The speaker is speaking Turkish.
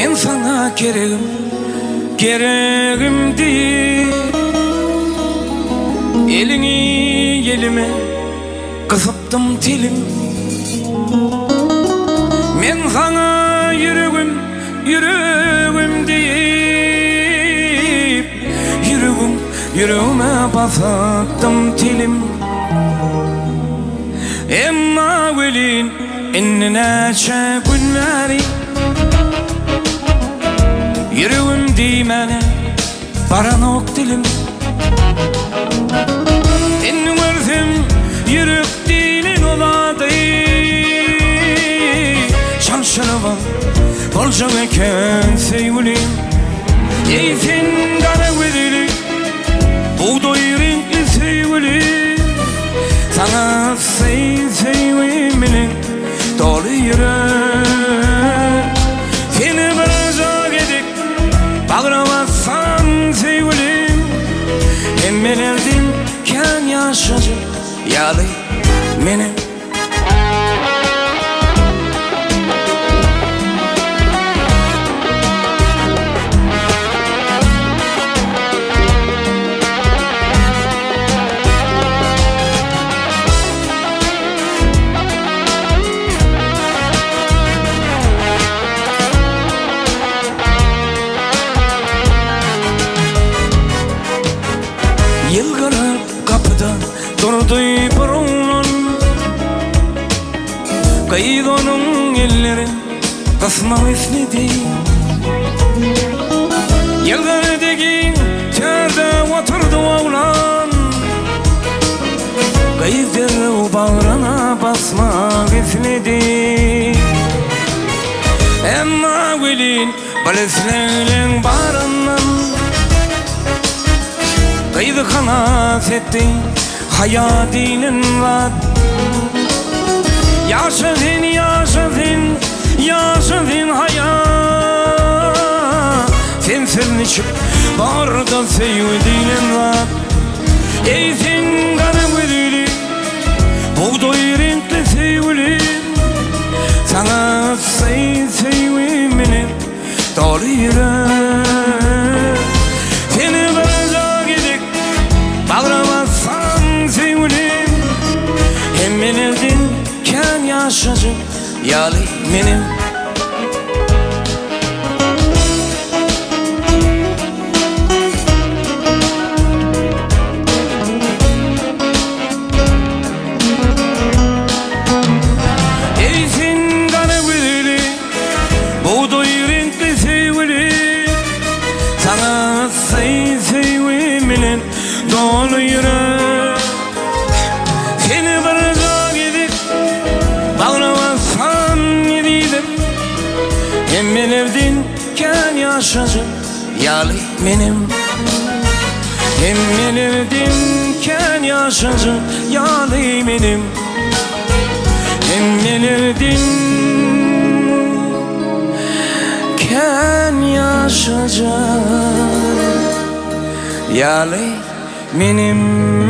Men sana keregim değil. Elini elime kısıptım tilim. Men sana yüreğim deyip yüreğime basattım tilim. Emma velin innine günleri yüreğim dimene baranok dilim. Ennim örsem yürek dilin oladı. Şanşırıvan olacak eken sevgilim. Eysen kara gözlü buğday renkli sevgilim. Sana sevgimin dolu yürek. Seni bırakacak edip bağıramazsan sevgilim. Hem ben eldimken yaşacak yalı benim. Yılgırıp kapıda durdu bir oğlan. Kayık onun elleri kısma esnedi. Yılgırdaki terde oturdu oğlan. Kayık derev bağrına basmak esnedi. Emma velin baleslerin bağrından kaydı kanat etti hayatının var. Yaşadın hayat. Sen içip barda sevdiğin var. Ey sen kara gözlü buğday renkli sevgilim. Sana sevgimin dolu yürek. Seni bırakacak edip bağıramazsan sevgilim. Hem ben evdeyken yaşayacak yalı benim. Ey sen kara gözlü buğday renkli sevgilim. Sana sevgimin dolu yürek. Seni bırakacak edip bağıramazsan yedim. Hem ben evdeyken yaşayacak yalı benim. Hem ben evdeyken yaşayacak yalı benim. Hem ben evdeyken yaşayacak yalı benim.